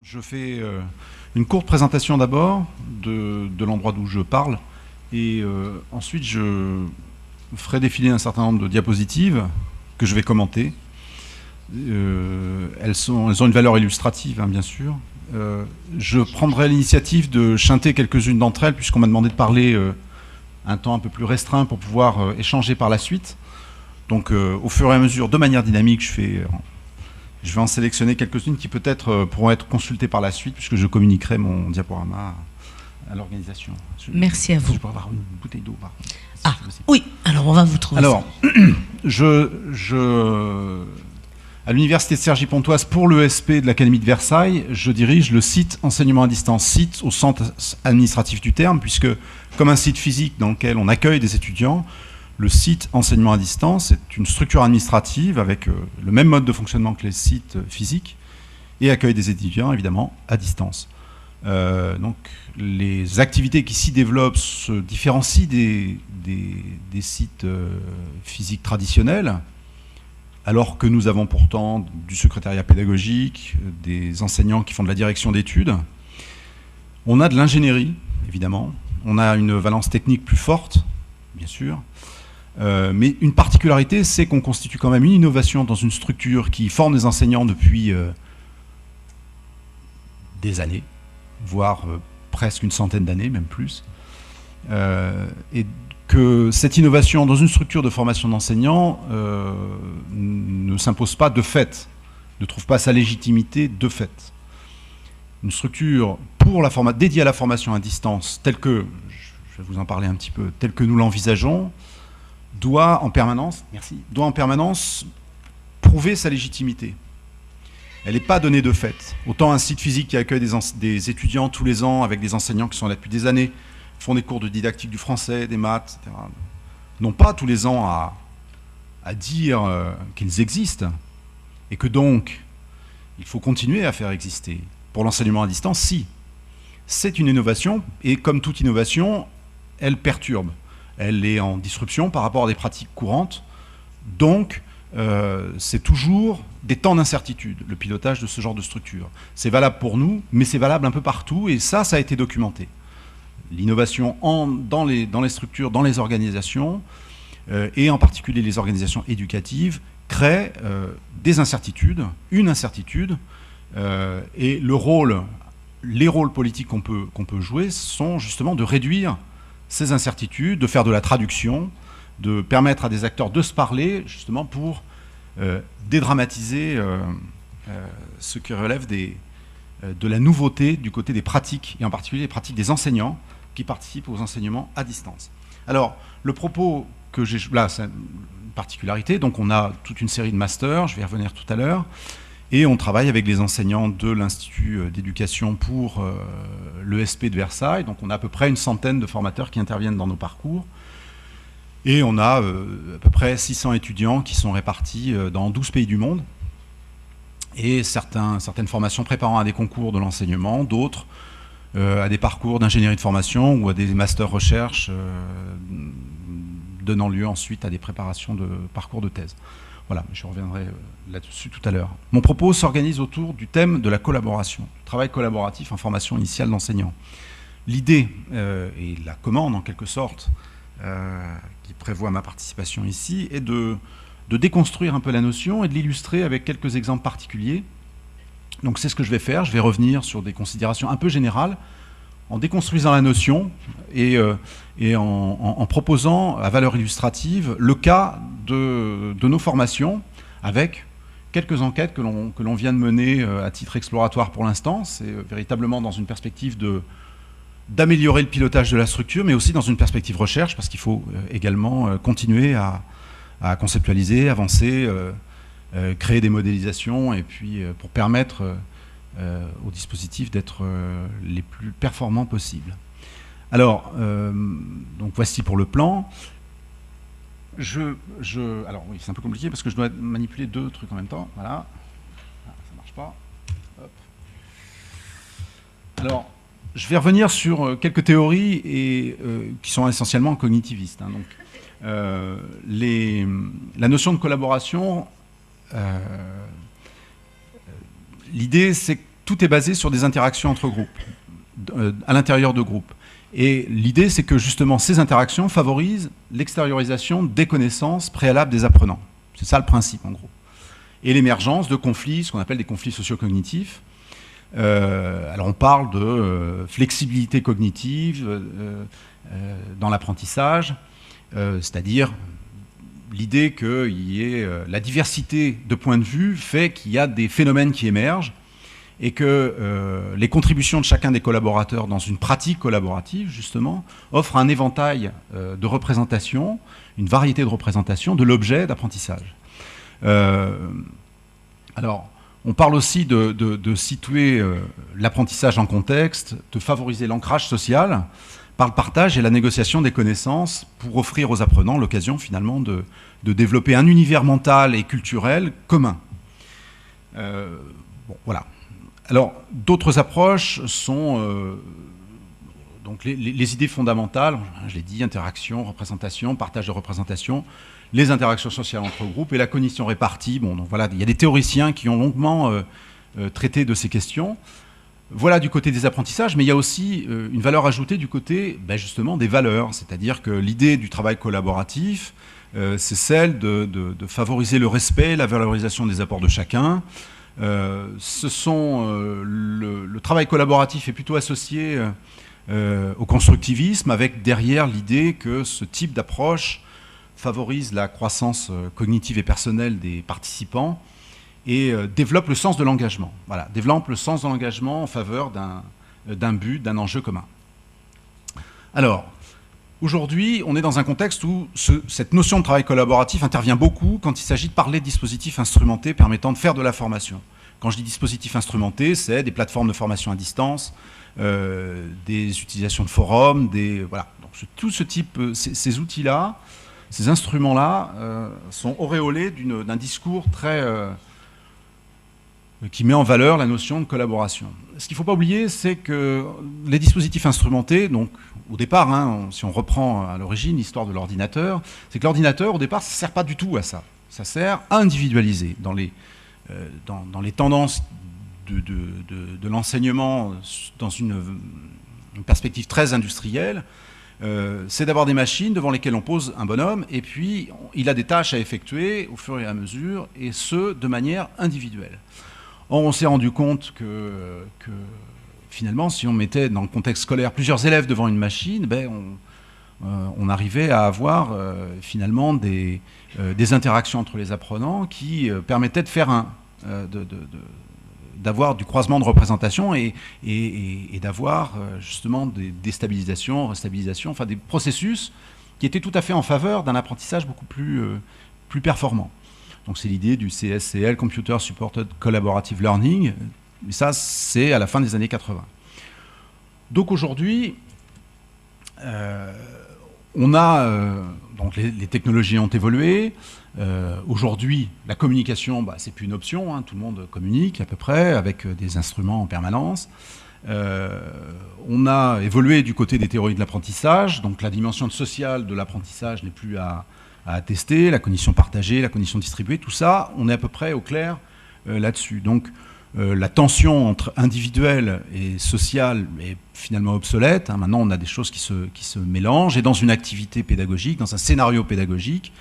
Je fais une courte présentation d'abord de l'endroit d'où je parle et ensuite je ferai défiler un certain nombre de diapositives que je vais commenter. Elles ont une valeur illustrative, hein, bien sûr. Je prendrai l'initiative de chanter quelques-unes d'entre elles puisqu'on m'a demandé de parler un temps un peu plus restreint pour pouvoir échanger par la suite. Donc au fur et à mesure, de manière dynamique, je vais en sélectionner quelques-unes qui peut-être pourront être consultées par la suite, puisque je communiquerai mon diaporama à l'organisation. Merci à vous. Je peux avoir une bouteille d'eau, par contre. Ah, oui, alors on va vous trouver alors, ça. À l'université de Cergy-Pontoise, pour l'ESP de l'Académie de Versailles, je dirige le site enseignement à distance, site au sens administratif du terme, puisque comme un site physique dans lequel on accueille des étudiants, le site enseignement à distance est une structure administrative avec le même mode de fonctionnement que les sites physiques et accueille des étudiants, évidemment, à distance. Donc, les activités qui s'y développent se différencient des sites physiques traditionnels, alors que nous avons pourtant du secrétariat pédagogique, des enseignants qui font de la direction d'études. On a de l'ingénierie, évidemment. On a une valence technique plus forte, bien sûr. Mais une particularité, c'est qu'on constitue quand même une innovation dans une structure qui forme des enseignants depuis des années, voire presque une centaine d'années, même plus. Et que cette innovation dans une structure de formation d'enseignants ne s'impose pas de fait, ne trouve pas sa légitimité de fait. Une structure dédiée à la formation à distance, telle que, je vais vous en parler un petit peu, telle que nous l'envisageons, doit en permanence prouver sa légitimité. Elle n'est pas donnée de fait. Autant un site physique qui accueille des étudiants tous les ans avec des enseignants qui sont là depuis des années, font des cours de didactique du français, des maths, etc., n'ont pas tous les ans à dire qu'ils existent et que donc il faut continuer à faire exister. Pour l'enseignement à distance, si. C'est une innovation et comme toute innovation, elle perturbe. Elle est en disruption par rapport à des pratiques courantes. Donc, c'est toujours des temps d'incertitude, le pilotage de ce genre de structure. C'est valable pour nous, mais c'est valable un peu partout, et ça a été documenté. L'innovation dans les structures, dans les organisations, et en particulier les organisations éducatives, crée des incertitudes, une incertitude, et les rôles politiques qu'on peut jouer sont justement de réduire ces incertitudes, de faire de la traduction, de permettre à des acteurs de se parler, justement pour dédramatiser ce qui relève de la nouveauté du côté des pratiques, et en particulier les pratiques des enseignants qui participent aux enseignements à distance. Alors, le propos que j'ai là, c'est une particularité, donc on a toute une série de masters, je vais y revenir tout à l'heure, et on travaille avec les enseignants de l'Institut d'éducation pour l'ESP de Versailles. Donc on a à peu près une centaine de formateurs qui interviennent dans nos parcours. Et on a à peu près 600 étudiants qui sont répartis dans 12 pays du monde. Et certaines formations préparant à des concours de l'enseignement, d'autres à des parcours d'ingénierie de formation ou à des masters recherche donnant lieu ensuite à des préparations de parcours de thèse. Voilà, je reviendrai là-dessus tout à l'heure. Mon propos s'organise autour du thème de la collaboration, travail collaboratif en formation initiale d'enseignants. L'idée et la commande, en quelque sorte, qui prévoit ma participation ici, est de déconstruire un peu la notion et de l'illustrer avec quelques exemples particuliers. Donc c'est ce que je vais faire. Je vais revenir sur des considérations un peu générales, en déconstruisant la notion et en proposant à valeur illustrative le cas de nos formations avec quelques enquêtes que l'on vient de mener à titre exploratoire pour l'instant. C'est véritablement dans une perspective d'améliorer le pilotage de la structure, mais aussi dans une perspective recherche, parce qu'il faut également continuer à conceptualiser, avancer, créer des modélisations, et puis pour permettre au dispositif d'être les plus performants possibles. Alors, donc voici pour le plan. Alors oui, c'est un peu compliqué parce que je dois manipuler deux trucs en même temps. Voilà. Ah, ça marche pas. Hop. Alors, je vais revenir sur quelques théories qui sont essentiellement cognitivistes. Hein. Donc, la notion de collaboration, l'idée c'est que tout est basé sur des interactions entre groupes, à l'intérieur de groupes. Et l'idée, c'est que justement, ces interactions favorisent l'extériorisation des connaissances préalables des apprenants. C'est ça le principe, en gros. Et l'émergence de conflits, ce qu'on appelle des conflits socio-cognitifs. Alors on parle de flexibilité cognitive dans l'apprentissage, c'est-à-dire l'idée qu'il y ait la diversité de points de vue fait qu'il y a des phénomènes qui émergent et que les contributions de chacun des collaborateurs dans une pratique collaborative, justement, offrent un éventail de représentations, une variété de représentations de l'objet d'apprentissage. Alors, on parle aussi de situer l'apprentissage en contexte, de favoriser l'ancrage social par le partage et la négociation des connaissances pour offrir aux apprenants l'occasion finalement de développer un univers mental et culturel commun. Bon, voilà. Alors, d'autres approches sont donc les idées fondamentales, je l'ai dit, interaction, représentation, partage de représentation, les interactions sociales entre groupes et la cognition répartie. Bon, donc voilà, il y a des théoriciens qui ont longuement traité de ces questions. Voilà du côté des apprentissages, mais il y a aussi une valeur ajoutée du côté justement des valeurs, c'est-à-dire que l'idée du travail collaboratif, c'est celle de favoriser le respect, la valorisation des apports de chacun. Le travail collaboratif est plutôt associé au constructivisme, avec derrière l'idée que ce type d'approche favorise la croissance cognitive et personnelle des participants et développe le sens de l'engagement. Voilà, développe le sens de l'engagement en faveur d'un but, d'un enjeu commun. Alors, aujourd'hui, on est dans un contexte où cette notion de travail collaboratif intervient beaucoup quand il s'agit de parler de dispositifs instrumentés permettant de faire de la formation. Quand je dis dispositifs instrumentés, c'est des plateformes de formation à distance, des utilisations de forums, voilà. Donc, tout ce type, ces outils-là, ces instruments-là sont auréolés d'un discours qui met en valeur la notion de collaboration. Ce qu'il ne faut pas oublier, c'est que les dispositifs instrumentés, donc au départ, si on reprend à l'origine l'histoire de l'ordinateur, c'est que l'ordinateur, au départ, ça ne sert pas du tout à ça. Ça sert à individualiser. Dans les tendances de l'enseignement dans une perspective très industrielle, c'est d'avoir des machines devant lesquelles on pose un bonhomme et puis il a des tâches à effectuer au fur et à mesure et ce, de manière individuelle. Or, on s'est rendu compte que finalement, si on mettait dans le contexte scolaire plusieurs élèves devant une machine, on arrivait à avoir finalement des interactions entre les apprenants qui permettaient de faire d'avoir du croisement de représentation et d'avoir justement des déstabilisations, restabilisations, enfin des processus qui étaient tout à fait en faveur d'un apprentissage beaucoup plus performant. Donc c'est l'idée du CSCL, Computer Supported Collaborative Learning, mais ça c'est à la fin des années 80. Donc aujourd'hui, on a, donc les technologies ont évolué. Aujourd'hui, la communication, c'est plus une option, tout le monde communique à peu près avec des instruments en permanence. On a évolué du côté des théories de l'apprentissage, donc la dimension sociale de l'apprentissage n'est plus à attester, la cognition partagée, la cognition distribuée, tout ça, on est à peu près au clair là-dessus. Donc la tension entre individuel et social est finalement obsolète. Maintenant, on a des choses qui se mélangent. Et dans une activité pédagogique, dans un scénario pédagogique,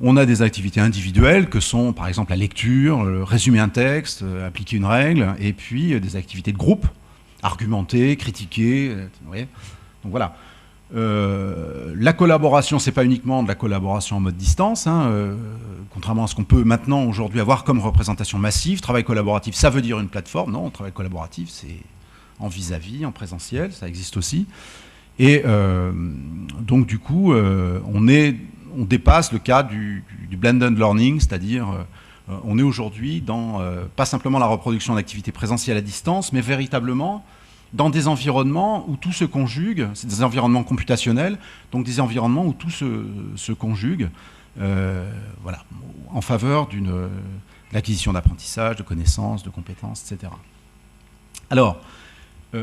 on a des activités individuelles que sont, par exemple, la lecture, résumer un texte, appliquer une règle, et puis des activités de groupe, argumenter, critiquer. Vous voyez ? Donc voilà. La collaboration, c'est pas uniquement de la collaboration en mode distance, contrairement à ce qu'on peut maintenant aujourd'hui avoir comme représentation massive. Travail collaboratif, ça veut dire une plateforme. Non, travail collaboratif, c'est en vis-à-vis, en présentiel, ça existe aussi. Et donc du coup, on dépasse le cas du blended learning, c'est-à-dire on est aujourd'hui dans pas simplement la reproduction d'activités présentielles à distance, mais véritablement dans des environnements où tout se conjugue, c'est des environnements computationnels, donc des environnements où tout se conjugue, voilà, en faveur de l'acquisition d'apprentissage, de connaissances, de compétences, etc. Alors,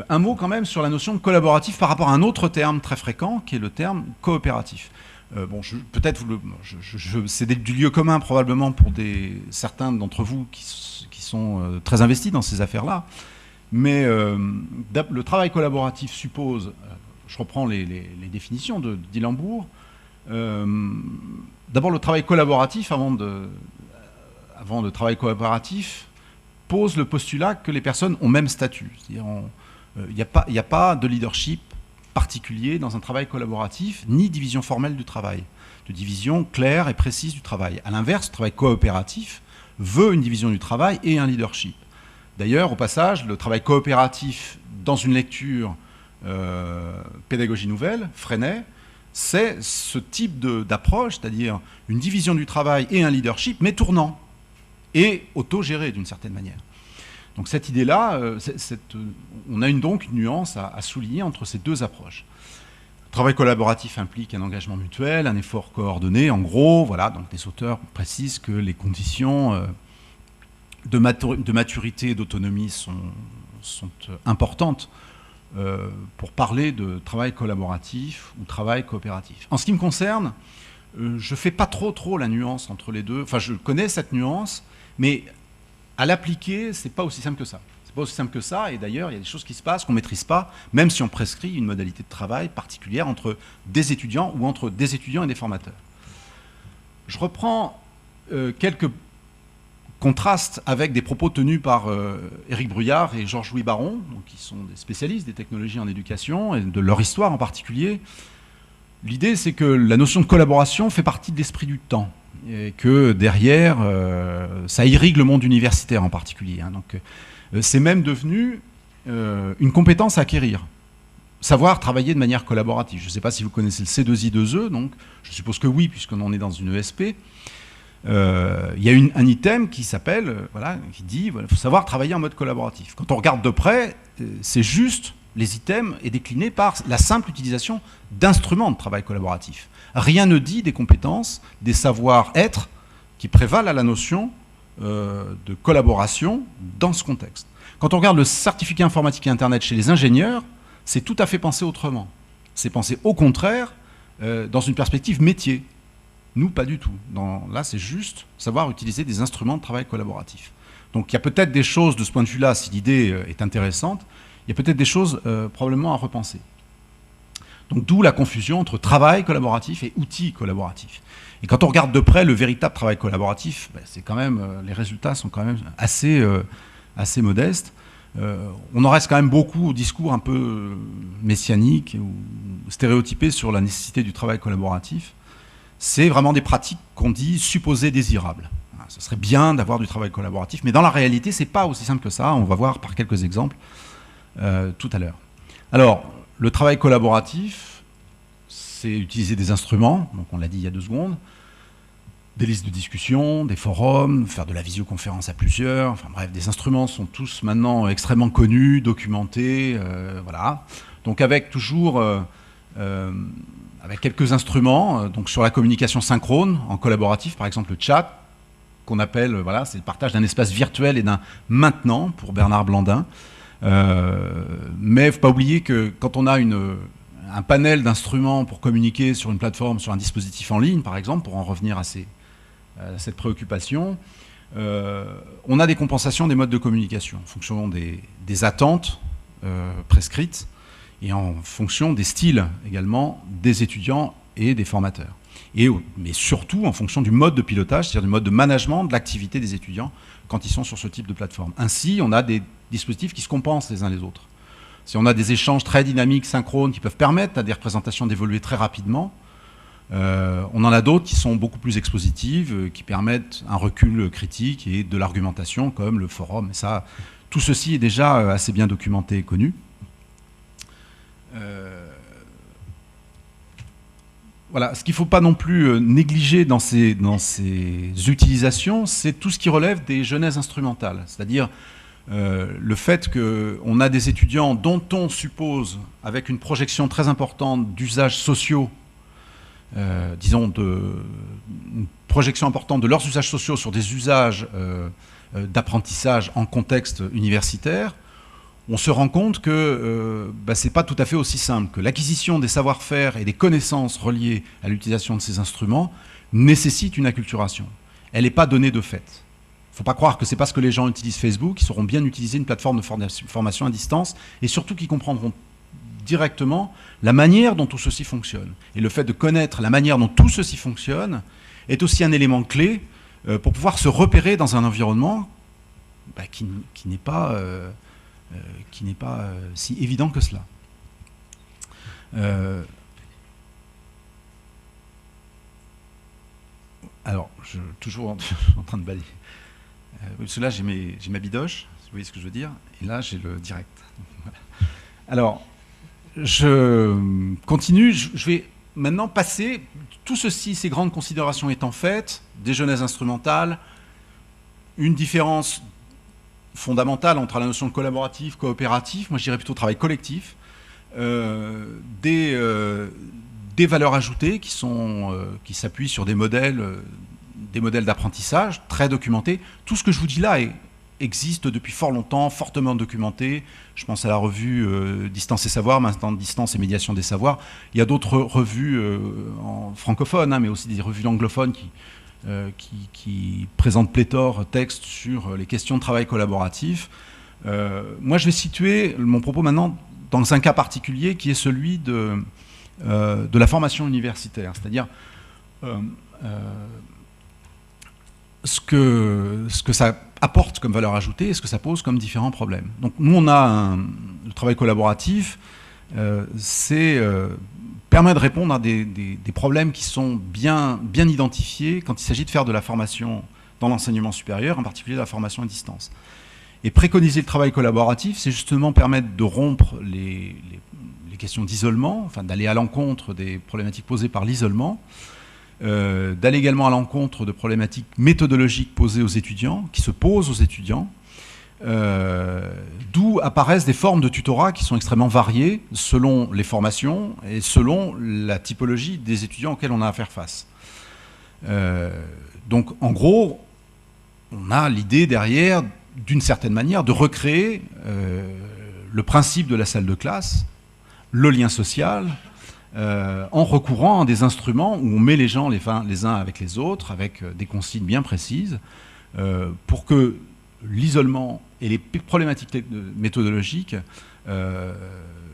un mot quand même sur la notion de collaboratif par rapport à un autre terme très fréquent, qui est le terme coopératif. Bon, peut-être c'est du lieu commun probablement pour certains d'entre vous qui sont très investis dans ces affaires-là. Mais le travail collaboratif suppose, je reprends les définitions de Dillenbourg, d'abord le travail collaboratif, avant le travail coopératif, pose le postulat que les personnes ont même statut. C'est-à-dire, il n'y a pas de leadership particulier dans un travail collaboratif, ni division formelle du travail, de division claire et précise du travail. À l'inverse, le travail coopératif veut une division du travail et un leadership. D'ailleurs, au passage, le travail coopératif dans une lecture pédagogie nouvelle, Freinet, c'est ce type d'approche, c'est-à-dire une division du travail et un leadership, mais tournant et autogéré d'une certaine manière. Donc cette idée-là, on a donc une nuance à souligner entre ces deux approches. Le travail collaboratif implique un engagement mutuel, un effort coordonné. En gros, voilà, donc les auteurs précisent que les conditions de maturité et d'autonomie sont importantes pour parler de travail collaboratif ou travail coopératif. En ce qui me concerne, je ne fais pas trop la nuance entre les deux. Enfin, je connais cette nuance, mais à l'appliquer, c'est pas aussi simple que ça. C'est pas aussi simple que ça, et d'ailleurs, il y a des choses qui se passent qu'on ne maîtrise pas, même si on prescrit une modalité de travail particulière entre des étudiants ou entre des étudiants et des formateurs. Je reprends quelques contrastes avec des propos tenus par Éric Bruyard et Georges-Louis Baron, donc qui sont des spécialistes des technologies en éducation, et de leur histoire en particulier. L'idée, c'est que la notion de collaboration fait partie de l'esprit du temps, et que derrière, ça irrigue le monde universitaire en particulier. Hein. Donc, c'est même devenu une compétence à acquérir. Savoir travailler de manière collaborative. Je ne sais pas si vous connaissez le C2I2E, donc je suppose que oui, puisqu'on est dans une ESP. Il y a un item qui s'appelle, qui dit qu'il faut savoir travailler en mode collaboratif. Quand on regarde de près, c'est juste les items est décliné par la simple utilisation d'instruments de travail collaboratif. Rien ne dit des compétences, des savoir-être qui prévalent à la notion de collaboration dans ce contexte. Quand on regarde le certificat informatique et Internet chez les ingénieurs, c'est tout à fait pensé autrement. C'est pensé au contraire dans une perspective métier. Nous, pas du tout. Là, c'est juste savoir utiliser des instruments de travail collaboratif. Donc il y a peut-être des choses de ce point de vue-là, si l'idée est intéressante, il y a peut-être des choses probablement à repenser. Donc d'où la confusion entre travail collaboratif et outils collaboratifs. Et quand on regarde de près le véritable travail collaboratif, c'est quand même, les résultats sont quand même assez modestes. On en reste quand même beaucoup au discours un peu messianique ou stéréotypé sur la nécessité du travail collaboratif. C'est vraiment des pratiques qu'on dit supposées désirables. Ce serait bien d'avoir du travail collaboratif, mais dans la réalité, ce n'est pas aussi simple que ça. On va voir par quelques exemples tout à l'heure. Alors, le travail collaboratif, c'est utiliser des instruments, donc on l'a dit il y a 2 secondes, des listes de discussion, des forums, faire de la visioconférence à plusieurs, enfin bref, des instruments sont tous maintenant extrêmement connus, documentés, voilà. Donc avec toujours, avec quelques instruments, donc sur la communication synchrone, en collaboratif, par exemple le chat, qu'on appelle, voilà, c'est le partage d'un espace virtuel et d'un maintenant, pour Bernard Blandin. Mais il ne faut pas oublier que quand on a un panel d'instruments pour communiquer sur une plateforme, sur un dispositif en ligne, par exemple, pour en revenir à cette préoccupation, on a des compensations des modes de communication en fonction des attentes prescrites et en fonction des styles également des étudiants et des formateurs. Mais surtout en fonction du mode de pilotage, c'est-à-dire du mode de management de l'activité des étudiants quand ils sont sur ce type de plateforme. Ainsi, on a des dispositifs qui se compensent les uns les autres. Si on a des échanges très dynamiques, synchrones, qui peuvent permettre à des représentations d'évoluer très rapidement, on en a d'autres qui sont beaucoup plus expositives, qui permettent un recul critique et de l'argumentation, comme le forum. Et ça, tout ceci est déjà assez bien documenté et connu. Voilà, ce qu'il ne faut pas non plus négliger dans ces utilisations, c'est tout ce qui relève des genèses instrumentales. C'est-à-dire le fait qu'on a des étudiants dont on suppose, avec une projection très importante d'usages sociaux, disons une projection importante de leurs usages sociaux sur des usages d'apprentissage en contexte universitaire, on se rend compte que ce n'est pas tout à fait aussi simple, que l'acquisition des savoir-faire et des connaissances reliées à l'utilisation de ces instruments nécessite une acculturation. Elle n'est pas donnée de fait. faut pas croire que c'est parce que les gens utilisent Facebook qu'ils sauront bien utiliser une plateforme de formation à distance, et surtout qu'ils comprendront directement la manière dont tout ceci fonctionne. Et le fait de connaître la manière dont tout ceci fonctionne est aussi un élément clé pour pouvoir se repérer dans un environnement qui n'est pas si évident que cela. Alors, toujours en train de balayer. Parce que là, j'ai ma bidoche, vous voyez ce que je veux dire, et là, j'ai le direct. Voilà. Alors, je continue, je vais maintenant passer, tout ceci, ces grandes considérations étant faites, des genèses instrumentales, une différence fondamentale entre la notion de collaboratif, coopératif, moi je dirais plutôt travail collectif, des valeurs ajoutées qui s'appuient sur des modèles d'apprentissage très documentés. Tout ce que je vous dis là existe depuis fort longtemps, fortement documenté. Je pense à la revue Distance et Savoir, maintenant Distance et Médiation des Savoirs. Il y a d'autres revues francophones, mais aussi des revues anglophones qui présentent pléthore textes sur les questions de travail collaboratif. Moi, je vais situer mon propos maintenant dans un cas particulier qui est celui de la formation universitaire, c'est-à-dire ce que ça apporte comme valeur ajoutée et ce que ça pose comme différents problèmes. Donc nous, on a le travail collaboratif, permet de répondre à des problèmes qui sont bien identifiés quand il s'agit de faire de la formation dans l'enseignement supérieur, en particulier de la formation à distance. Et préconiser le travail collaboratif, c'est justement permettre de rompre les questions d'isolement, enfin d'aller à l'encontre des problématiques posées par l'isolement, d'aller également à l'encontre de problématiques méthodologiques posées aux étudiants, qui se posent aux étudiants, d'où apparaissent des formes de tutorat qui sont extrêmement variées selon les formations et selon la typologie des étudiants auxquels on a à faire face. Donc en gros, on a l'idée derrière, d'une certaine manière, de recréer le principe de la salle de classe, le lien social, en recourant à des instruments où on met les gens les uns avec les autres, avec des consignes bien précises, pour que l'isolement et les problématiques méthodologiques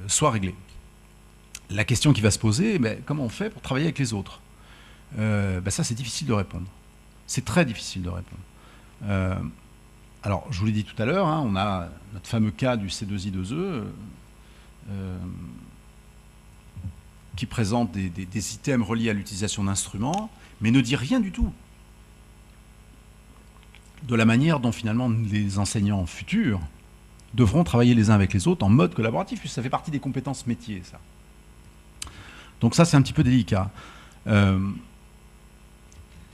soient réglées. La question qui va se poser, comment on fait pour travailler avec les autres ? Ça, c'est difficile de répondre. C'est très difficile de répondre. Alors, je vous l'ai dit tout à l'heure, on a notre fameux cas du C2I2E, qui présente des items reliés à l'utilisation d'instruments, mais ne dit rien du tout de la manière dont finalement les enseignants futurs devront travailler les uns avec les autres en mode collaboratif, puisque ça fait partie des compétences métiers, ça. Donc ça, c'est un petit peu délicat.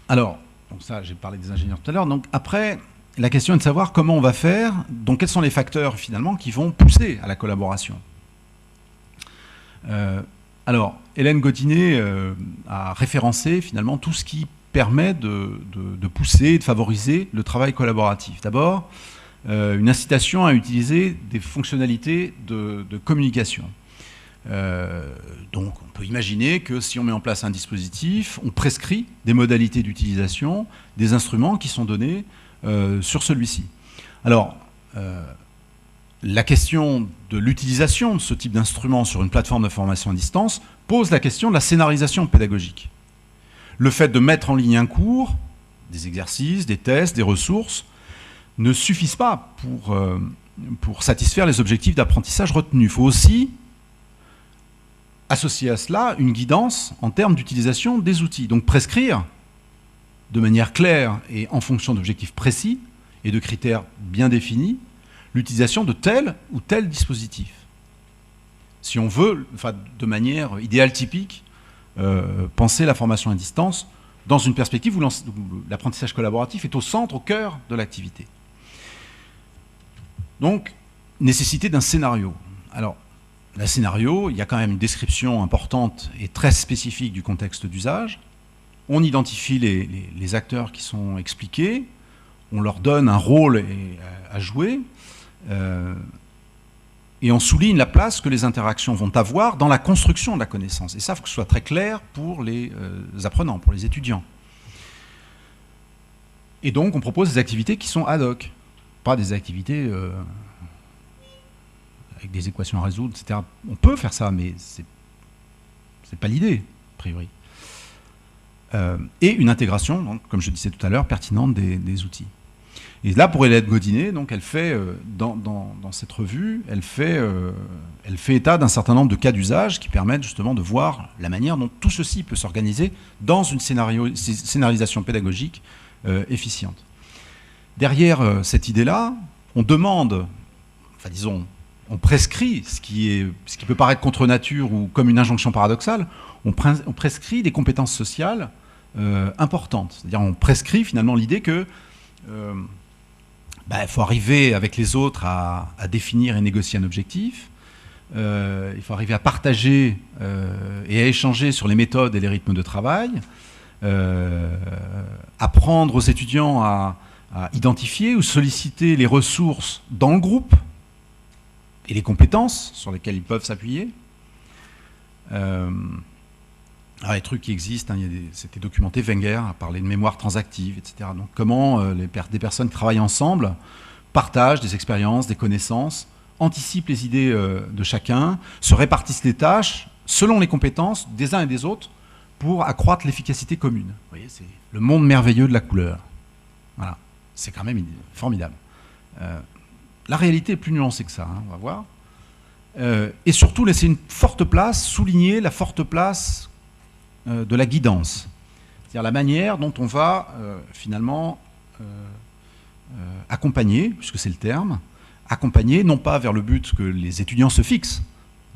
Alors, donc ça, j'ai parlé des ingénieurs tout à l'heure. Donc après, la question est de savoir comment on va faire, donc quels sont les facteurs finalement qui vont pousser à la collaboration. Alors, Hélène Godinet a référencé finalement tout ce qui permet de pousser, de favoriser le travail collaboratif. D'abord, une incitation à utiliser des fonctionnalités de communication. Donc, on peut imaginer que si on met en place un dispositif, on prescrit des modalités d'utilisation, des instruments qui sont donnés sur celui-ci. Alors, la question de l'utilisation de ce type d'instrument sur une plateforme de formation à distance pose la question de la scénarisation pédagogique. Le fait de mettre en ligne un cours, des exercices, des tests, des ressources, ne suffisent pas pour satisfaire les objectifs d'apprentissage retenus. Il faut aussi associer à cela une guidance en termes d'utilisation des outils. Donc prescrire de manière claire et en fonction d'objectifs précis et de critères bien définis l'utilisation de tel ou tel dispositif. Si on veut, de manière idéale typique, penser la formation à distance dans une perspective où l'apprentissage collaboratif est au centre, au cœur de l'activité. Donc, nécessité d'un scénario. Alors, le scénario, il y a quand même une description importante et très spécifique du contexte d'usage. On identifie les acteurs qui sont expliqués, on leur donne un rôle à jouer, et on souligne la place que les interactions vont avoir dans la construction de la connaissance. Et ça, il faut que ce soit très clair pour les apprenants, pour les étudiants. Et donc, on propose des activités qui sont ad hoc, pas des activités avec des équations à résoudre, etc. On peut faire ça, mais c'est pas l'idée, a priori. Et une intégration, donc, comme je disais tout à l'heure, pertinente des outils. Et là, pour Hélène Godinet, donc, elle fait, dans cette revue, elle fait état d'un certain nombre de cas d'usage qui permettent justement de voir la manière dont tout ceci peut s'organiser dans une scénarisation pédagogique efficiente. Derrière cette idée-là, on demande, enfin disons, on prescrit ce qui peut paraître contre nature ou comme une injonction paradoxale, on prescrit des compétences sociales importantes. C'est-à-dire on prescrit finalement l'idée que il faut arriver avec les autres à définir et négocier un objectif, il faut arriver à partager et à échanger sur les méthodes et les rythmes de travail, apprendre aux étudiants à identifier ou solliciter les ressources dans le groupe et les compétences sur lesquelles ils peuvent s'appuyer. Alors les trucs qui existent, hein, c'était documenté, Wenger a parlé de mémoire transactive, etc. Donc comment des personnes qui travaillent ensemble partagent des expériences, des connaissances, anticipent les idées de chacun, se répartissent les tâches selon les compétences des uns et des autres pour accroître l'efficacité commune. Vous voyez, c'est le monde merveilleux de la couleur. Voilà, c'est quand même formidable. La réalité est plus nuancée que ça, hein, on va voir. Et surtout laisser une forte place, souligner la forte place de la guidance. C'est-à-dire la manière dont on va finalement accompagner, puisque c'est le terme, accompagner non pas vers le but que les étudiants se fixent,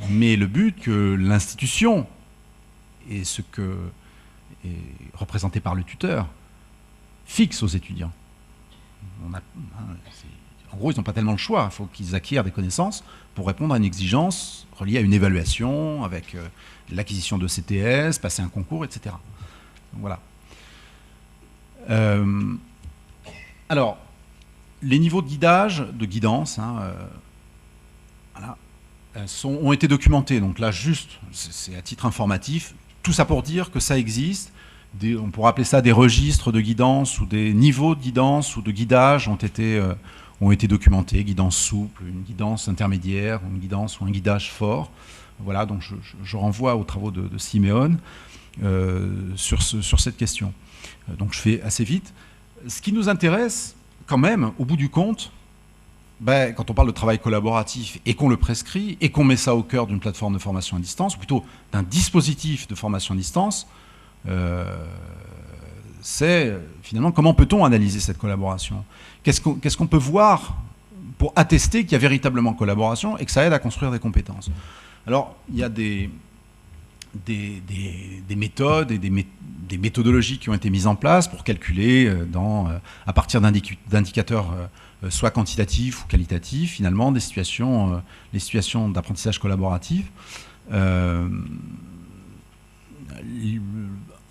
mais le but que l'institution et ce que est représenté par le tuteur fixe aux étudiants. En gros, ils n'ont pas tellement le choix. Il faut qu'ils acquièrent des connaissances pour répondre à une exigence reliée à une évaluation, avec l'acquisition de CTS, passer un concours, etc. Donc, voilà. Alors, les niveaux de guidance, hein, voilà, ont été documentés. Donc là, juste, c'est à titre informatif. Tout ça pour dire que ça existe. On pourrait appeler ça des registres de guidance ou des niveaux de guidance ou de guidage ont été documentés. Guidance souple, une guidance intermédiaire, une guidance ou un guidage fort. Voilà, donc je renvoie aux travaux de Siméon sur cette question. Donc je fais assez vite. Ce qui nous intéresse, quand même, au bout du compte, quand on parle de travail collaboratif et qu'on le prescrit et qu'on met ça au cœur d'une plateforme de formation à distance, ou plutôt d'un dispositif de formation à distance, c'est finalement comment peut-on analyser cette collaboration ? Qu'est-ce qu'on peut voir pour attester qu'il y a véritablement collaboration et que ça aide à construire des compétences ? Alors, il y a des méthodes et des méthodologies qui ont été mises en place pour calculer à partir d'indicateurs soit quantitatifs ou qualitatifs, finalement, les situations d'apprentissage collaboratif.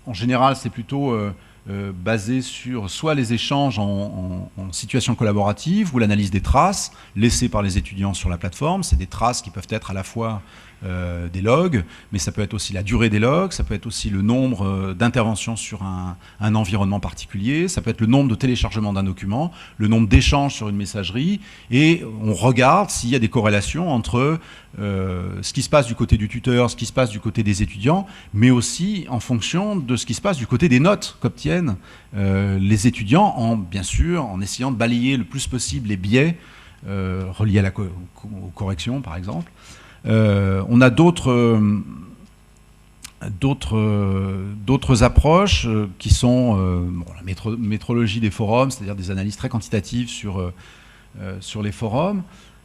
En général, c'est plutôt basé sur soit les échanges en situation collaborative ou l'analyse des traces laissées par les étudiants sur la plateforme. C'est des traces qui peuvent être à la fois des logs, mais ça peut être aussi la durée des logs, ça peut être aussi le nombre d'interventions sur un environnement particulier, ça peut être le nombre de téléchargements d'un document, le nombre d'échanges sur une messagerie, et on regarde s'il y a des corrélations entre ce qui se passe du côté du tuteur, ce qui se passe du côté des étudiants, mais aussi en fonction de ce qui se passe du côté des notes qu'obtiennent les étudiants, bien sûr, en essayant de balayer le plus possible les biais reliés à aux corrections, par exemple. On a d'autres approches qui sont la métrologie des forums, c'est-à-dire des analyses très quantitatives sur les forums.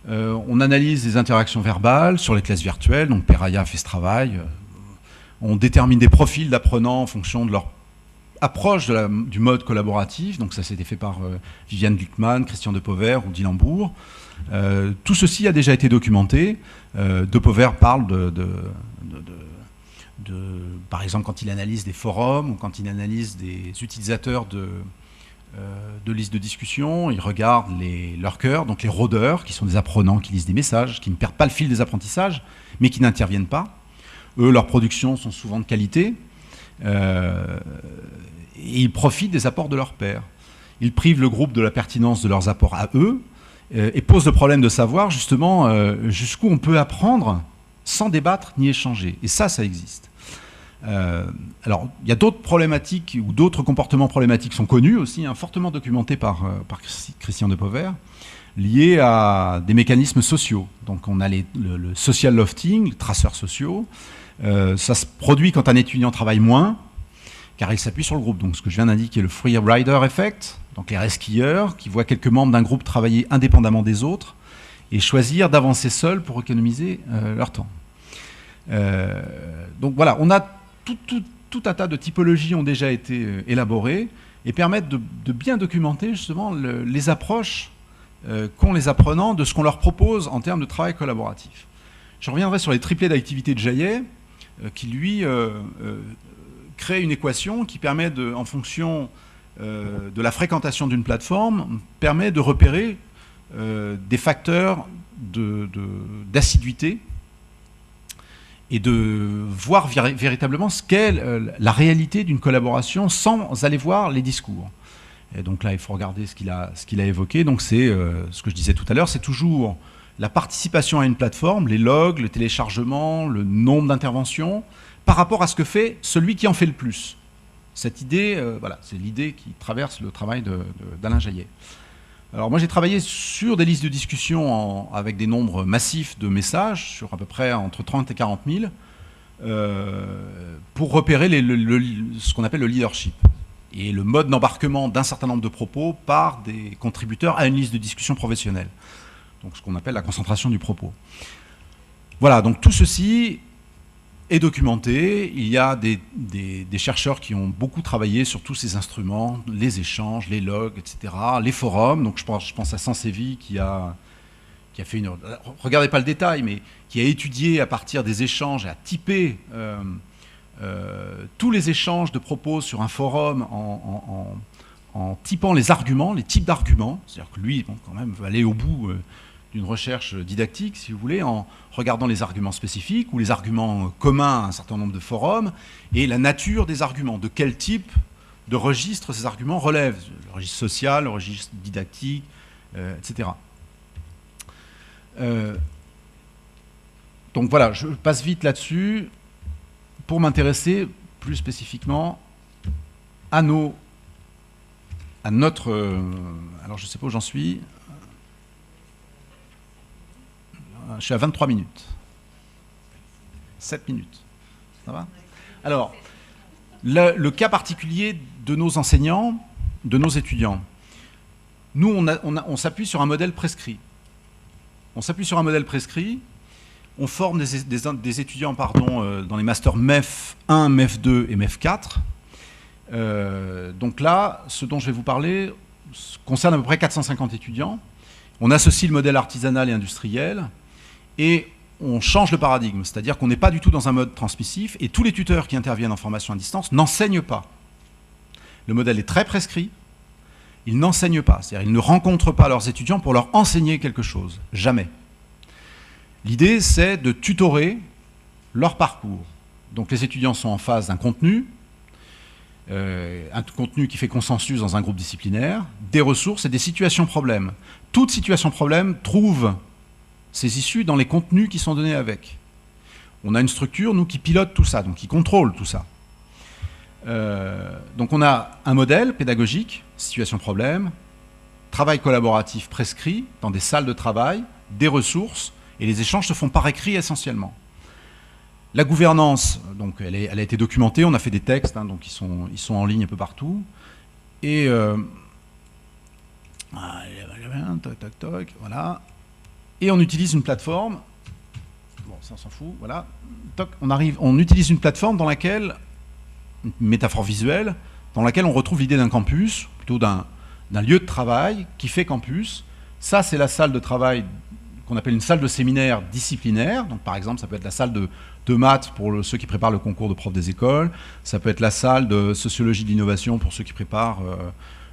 On analyse les interactions verbales sur les classes virtuelles, donc Peraya fait ce travail. On détermine des profils d'apprenants en fonction de leur approche du mode collaboratif, donc ça c'était fait par Viviane Gluckman, Christian Depauvert ou Dilambourg. Tout ceci a déjà été documenté. Depauvert parle par exemple, quand il analyse des forums ou quand il analyse des utilisateurs de listes de discussion, il regarde les lurkers, donc les rôdeurs, qui sont des apprenants qui lisent des messages, qui ne perdent pas le fil des apprentissages, mais qui n'interviennent pas. Eux, leurs productions sont souvent de qualité, et ils profitent des apports de leurs pairs. Ils privent le groupe de la pertinence de leurs apports à eux et posent le problème de savoir justement jusqu'où on peut apprendre sans débattre ni échanger. Et ça existe. Alors, il y a d'autres problématiques ou d'autres comportements problématiques sont connus aussi, hein, fortement documentés par Christian de Pauvert, liés à des mécanismes sociaux. Donc, on a le social lofting, les traceurs sociaux. Ça se produit quand un étudiant travaille moins, car il s'appuie sur le groupe. Donc, ce que je viens d'indiquer, le free rider effect, donc les resquilleurs qui voient quelques membres d'un groupe travailler indépendamment des autres et choisir d'avancer seuls pour économiser leur temps. Donc voilà, on a tout un tas de typologies ont déjà été élaborées et permettent de bien documenter justement les approches qu'ont les apprenants de ce qu'on leur propose en termes de travail collaboratif. Je reviendrai sur les triplés d'activité de Jaillet, qui lui crée une équation qui permet, en fonction de la fréquentation d'une plateforme, permet de repérer des facteurs d'assiduité et de voir véritablement ce qu'est la réalité d'une collaboration sans aller voir les discours. Et donc là, il faut regarder ce qu'il a évoqué. Donc c'est ce que je disais tout à l'heure, c'est toujours la participation à une plateforme, les logs, le téléchargement, le nombre d'interventions, par rapport à ce que fait celui qui en fait le plus. Cette idée, voilà, c'est l'idée qui traverse le travail d'Alain Jaillet. Alors moi j'ai travaillé sur des listes de discussion avec des nombres massifs de messages, sur à peu près entre 30 et 40 000, pour repérer ce qu'on appelle le leadership et le mode d'embarquement d'un certain nombre de propos par des contributeurs à une liste de discussion professionnelle. Donc ce qu'on appelle la concentration du propos. Voilà, donc tout ceci est documenté. Il y a des chercheurs qui ont beaucoup travaillé sur tous ces instruments, les échanges, les logs, etc., les forums. Donc je pense à Sansevi qui a fait une... Regardez pas le détail, mais qui a étudié à partir des échanges, a typé tous les échanges de propos sur un forum en typant les arguments, les types d'arguments. C'est-à-dire que lui, bon, quand même, veut aller au bout d'une recherche didactique, si vous voulez, en regardant les arguments spécifiques ou les arguments communs à un certain nombre de forums et la nature des arguments, de quel type de registre ces arguments relèvent, le registre social, le registre didactique, etc. Donc voilà, je passe vite là-dessus pour m'intéresser plus spécifiquement à notre... alors je ne sais pas où j'en suis. Je suis à 23 minutes. 7 minutes. Ça va ? Alors, le cas particulier de nos enseignants, de nos étudiants. Nous, on s'appuie sur un modèle prescrit. On s'appuie sur un modèle prescrit. On forme des étudiants dans les masters MEF 1, MEF 2 et MEF 4. Donc là, ce dont je vais vous parler concerne à peu près 450 étudiants. On associe le modèle artisanal et industriel. Et on change le paradigme, c'est-à-dire qu'on n'est pas du tout dans un mode transmissif et tous les tuteurs qui interviennent en formation à distance n'enseignent pas. Le modèle est très prescrit, ils n'enseignent pas, c'est-à-dire ils ne rencontrent pas leurs étudiants pour leur enseigner quelque chose, jamais. L'idée, c'est de tutorer leur parcours. Donc les étudiants sont en face d'un contenu qui fait consensus dans un groupe disciplinaire, des ressources et des situations problèmes. Toute situation problème trouve ces issues dans les contenus qui sont donnés avec. On a une structure, nous, qui pilote tout ça, donc qui contrôle tout ça. Donc on a un modèle pédagogique, situation-problème, travail collaboratif prescrit dans des salles de travail, des ressources, et les échanges se font par écrit essentiellement. La gouvernance, donc, elle a été documentée, on a fait des textes, hein, donc ils sont en ligne un peu partout. Et... voilà. Et on utilise une plateforme, bon ça on s'en fout, voilà, on utilise une plateforme dans laquelle, une métaphore visuelle, dans laquelle on retrouve l'idée d'un campus, plutôt d'un lieu de travail qui fait campus. Ça c'est la salle de travail qu'on appelle une salle de séminaire disciplinaire, donc par exemple ça peut être la salle de maths pour ceux qui préparent le concours de prof des écoles, ça peut être la salle de sociologie de l'innovation pour ceux qui préparent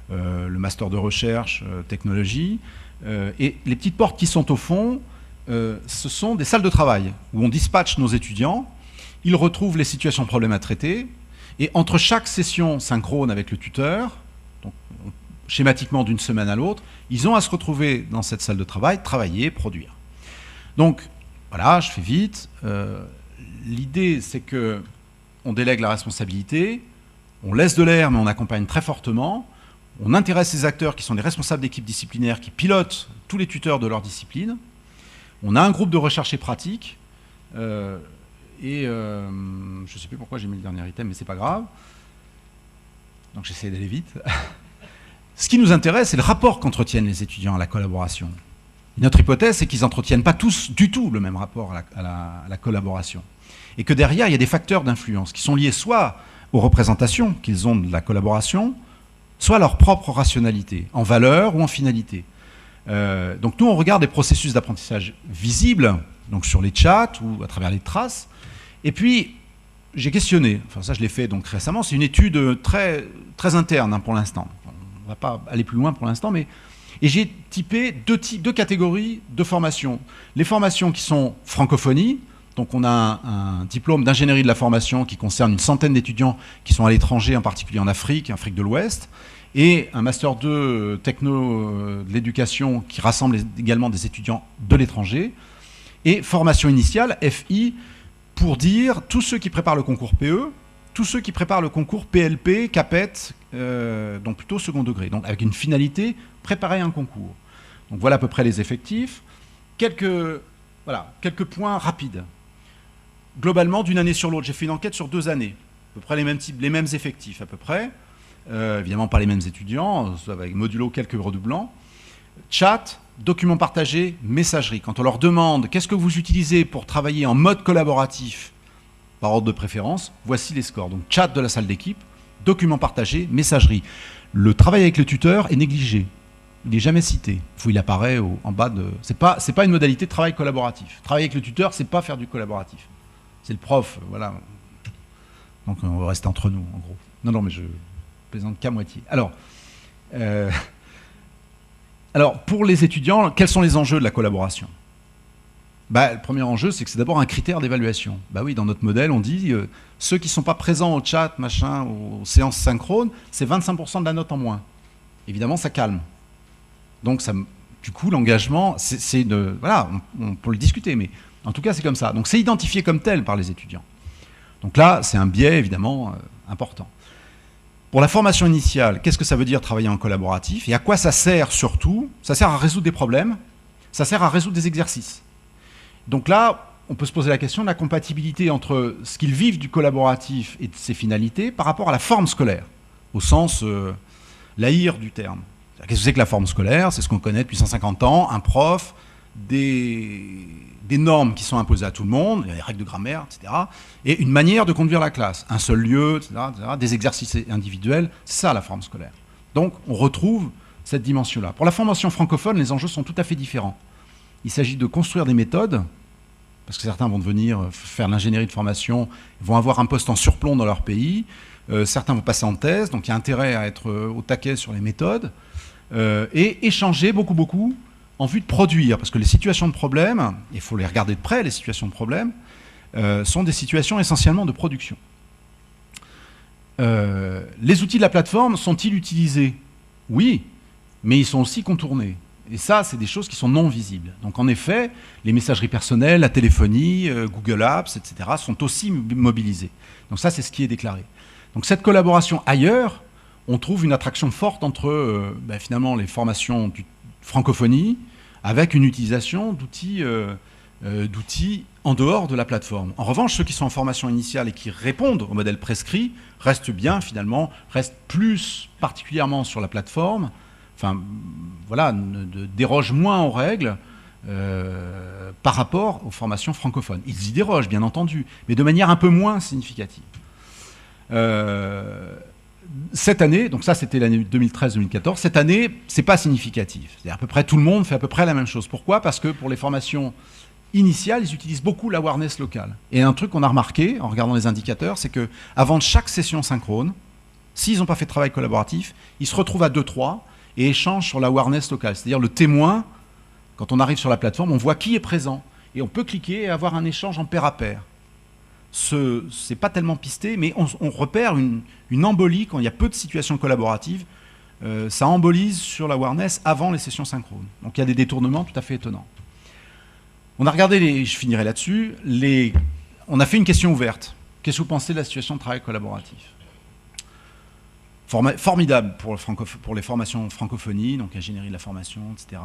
le master de recherche, technologie. Et les petites portes qui sont au fond, ce sont des salles de travail où on dispatche nos étudiants, ils retrouvent les situations problèmes à traiter, et entre chaque session synchrone avec le tuteur, donc schématiquement d'une semaine à l'autre, ils ont à se retrouver dans cette salle de travail, travailler, produire. Donc, voilà, je fais vite. L'idée, c'est qu'on délègue la responsabilité, on laisse de l'air, mais on accompagne très fortement. On intéresse les acteurs qui sont les responsables d'équipes disciplinaires, qui pilotent tous les tuteurs de leur discipline. On a un groupe de recherche et pratique. Je ne sais plus pourquoi j'ai mis le dernier item, mais c'est pas grave. Donc j'essaie d'aller vite. Ce qui nous intéresse, c'est le rapport qu'entretiennent les étudiants à la collaboration. Et notre hypothèse, c'est qu'ils n'entretiennent pas tous du tout le même rapport à la collaboration. Et que derrière, il y a des facteurs d'influence qui sont liés soit aux représentations qu'ils ont de la collaboration, soit à leur propre rationalité, en valeur ou en finalité. Donc nous, on regarde des processus d'apprentissage visibles, donc sur les chats ou à travers les traces. Et puis, j'ai questionné, enfin ça je l'ai fait donc récemment, c'est une étude très, très interne hein, pour l'instant. On ne va pas aller plus loin pour l'instant, mais... Et j'ai typé deux catégories de formations. Les formations qui sont francophonie, donc on a un diplôme d'ingénierie de la formation qui concerne une centaine d'étudiants qui sont à l'étranger, en particulier en Afrique de l'Ouest, et un Master 2 techno de l'éducation qui rassemble également des étudiants de l'étranger, et formation initiale, FI, pour dire tous ceux qui préparent le concours PE, tous ceux qui préparent le concours PLP, CAPET, donc plutôt second degré, donc avec une finalité, préparer un concours. Donc voilà à peu près les effectifs. Quelques points rapides. Globalement, d'une année sur l'autre, j'ai fait une enquête sur 2 années, à peu près les mêmes effectifs, à peu près. Évidemment pas les mêmes étudiants, avec modulo quelques redoublants. Chat, documents partagés, messagerie. Quand on leur demande qu'est-ce que vous utilisez pour travailler en mode collaboratif, par ordre de préférence, voici les scores. Donc chat de la salle d'équipe, documents partagés, messagerie. Le travail avec le tuteur est négligé. Il n'est jamais cité. Il apparaît en bas de... C'est pas une modalité de travail collaboratif. Travailler avec le tuteur, c'est pas faire du collaboratif. C'est le prof, voilà. Donc on va rester entre nous, en gros. Non, mais je plaisante qu'à moitié. Alors, pour les étudiants, quels sont les enjeux de la collaboration ? Le premier enjeu, c'est que c'est d'abord un critère d'évaluation. Oui, dans notre modèle, on dit ceux qui ne sont pas présents au chat, aux séances synchrones, c'est 25% de la note en moins. Évidemment, ça calme. Donc, du coup, l'engagement, voilà, on peut le discuter, mais en tout cas, c'est comme ça. Donc, c'est identifié comme tel par les étudiants. Donc là, c'est un biais, évidemment, important. Pour la formation initiale, qu'est-ce que ça veut dire travailler en collaboratif et à quoi ça sert surtout ? Ça sert à résoudre des problèmes, ça sert à résoudre des exercices. Donc là, on peut se poser la question de la compatibilité entre ce qu'ils vivent du collaboratif et de ses finalités par rapport à la forme scolaire, au sens laïr du terme. Qu'est-ce que c'est que la forme scolaire ? C'est ce qu'on connaît depuis 150 ans, un prof, des normes qui sont imposées à tout le monde, des règles de grammaire, etc. Et une manière de conduire la classe, un seul lieu, etc., des exercices individuels, c'est ça la forme scolaire. Donc on retrouve cette dimension-là. Pour la formation francophone, les enjeux sont tout à fait différents. Il s'agit de construire des méthodes, parce que certains vont devenir faire l'ingénierie de formation, vont avoir un poste en surplomb dans leur pays, certains vont passer en thèse, donc il y a intérêt à être au taquet sur les méthodes, et échanger beaucoup, en vue de produire, parce que les situations de problème, il faut les regarder de près, les situations de problème, sont des situations essentiellement de production. Les outils de la plateforme sont-ils utilisés ? Oui, mais ils sont aussi contournés. Et ça, c'est des choses qui sont non visibles. Donc en effet, les messageries personnelles, la téléphonie, Google Apps, etc. sont aussi mobilisées. Donc ça, c'est ce qui est déclaré. Donc cette collaboration ailleurs, on trouve une attraction forte entre finalement les formations du francophonie avec une utilisation d'outils en dehors de la plateforme. En revanche, ceux qui sont en formation initiale et qui répondent au modèle prescrit restent plus particulièrement sur la plateforme, dérogent moins aux règles par rapport aux formations francophones. Ils y dérogent, bien entendu, mais de manière un peu moins significative. Cette année, donc ça c'était l'année 2013-2014, cette année, c'est pas significatif. C'est-à-dire à peu près tout le monde fait à peu près la même chose. Pourquoi ? Parce que pour les formations initiales, ils utilisent beaucoup l'awareness locale. Et un truc qu'on a remarqué en regardant les indicateurs, c'est que avant chaque session synchrone, s'ils n'ont pas fait de travail collaboratif, ils se retrouvent à 2-3 et échangent sur l'awareness locale. C'est-à-dire le témoin, quand on arrive sur la plateforme, on voit qui est présent. Et on peut cliquer et avoir un échange en pair à pair. C'est pas tellement pisté, mais on repère une embolie quand il y a peu de situations collaboratives ça embolise sur la awareness avant les sessions synchrones. Donc il y a des détournements tout à fait étonnants. On a regardé, je finirai là-dessus, on a fait une question ouverte. Qu'est-ce que vous pensez de la situation de travail collaboratif? Formidable pour les formations francophonie, donc ingénierie de la formation, etc.,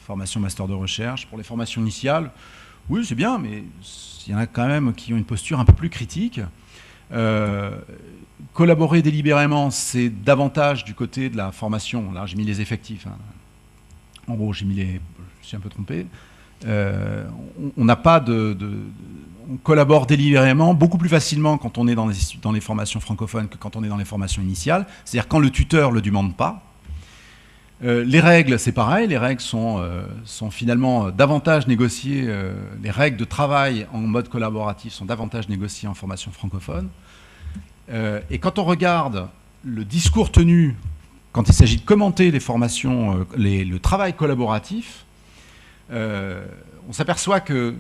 formation master de recherche. Pour les formations initiales, oui, c'est bien, mais il y en a quand même qui ont une posture un peu plus critique. Collaborer délibérément, c'est davantage du côté de la formation. Là, j'ai mis les effectifs. Hein. En gros, je suis un peu trompé. On n'a pas on collabore délibérément beaucoup plus facilement quand on est dans les formations francophones que quand on est dans les formations initiales. C'est-à-dire quand le tuteur ne le demande pas. Les règles, c'est pareil. Les règles sont finalement davantage négociées. Les règles de travail en mode collaboratif sont davantage négociées en formation francophone. Et quand on regarde le discours tenu, quand il s'agit de commenter les formations, le travail collaboratif, on s'aperçoit que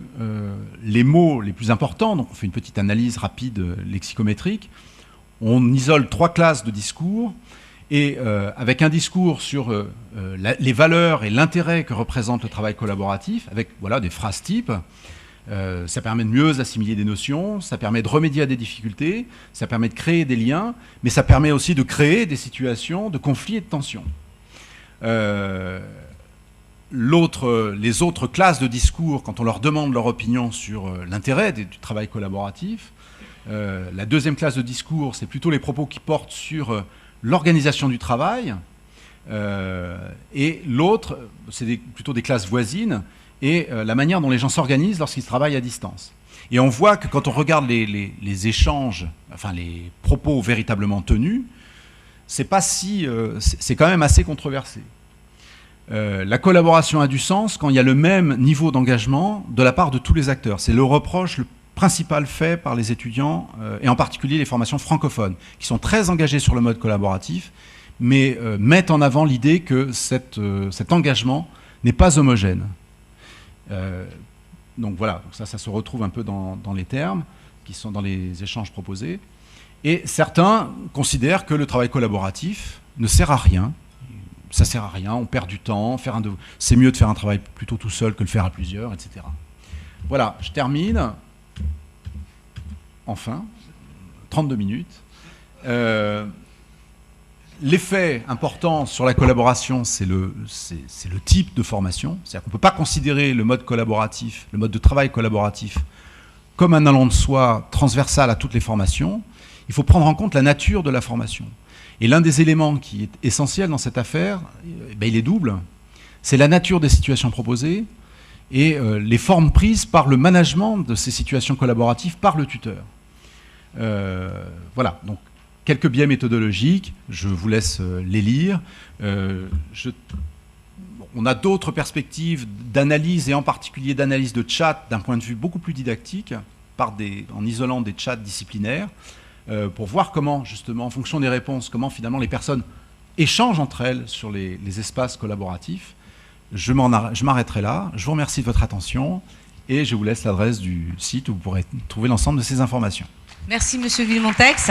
les mots les plus importants, donc on fait une petite analyse rapide lexicométrique, on isole 3 classes de discours, et avec un discours sur les valeurs et l'intérêt que représente le travail collaboratif, avec voilà, des phrases types. Ça permet de mieux assimiler des notions, ça permet de remédier à des difficultés, ça permet de créer des liens, mais ça permet aussi de créer des situations de conflit et de tension. Les autres classes de discours, quand on leur demande leur opinion sur l'intérêt du travail collaboratif, la deuxième classe de discours, c'est plutôt les propos qui portent sur l'organisation du travail, et l'autre, c'est plutôt des classes voisines, et la manière dont les gens s'organisent lorsqu'ils travaillent à distance. Et on voit que quand on regarde les échanges, enfin les propos véritablement tenus, c'est quand même assez controversé. La collaboration a du sens quand il y a le même niveau d'engagement de la part de tous les acteurs. C'est le reproche le principal fait par les étudiants, et en particulier les formations francophones, qui sont très engagés sur le mode collaboratif, mais mettent en avant l'idée que cet engagement n'est pas homogène. Donc voilà, ça se retrouve un peu dans les termes qui sont dans les échanges proposés. Et certains considèrent que le travail collaboratif ne sert à rien. Ça sert à rien, on perd du temps, c'est mieux de faire un travail plutôt tout seul que de le faire à plusieurs, etc. Voilà, je termine. Enfin, 32 minutes. L'effet important sur la collaboration, c'est le type de formation. C'est-à-dire qu'on ne peut pas considérer le mode collaboratif, le mode de travail collaboratif, comme un allant de soi transversal à toutes les formations. Il faut prendre en compte la nature de la formation. Et l'un des éléments qui est essentiel dans cette affaire, il est double. C'est la nature des situations proposées et les formes prises par le management de ces situations collaboratives par le tuteur. Voilà, donc quelques biais méthodologiques, je vous laisse les lire. On a d'autres perspectives d'analyse, et en particulier d'analyse de chat d'un point de vue beaucoup plus didactique, en isolant des chats disciplinaires, pour voir comment, justement, en fonction des réponses, comment finalement les personnes échangent entre elles sur les espaces collaboratifs. Je m'arrêterai là. Je vous remercie de votre attention et je vous laisse l'adresse du site où vous pourrez trouver l'ensemble de ces informations. Merci, Monsieur Villemontex.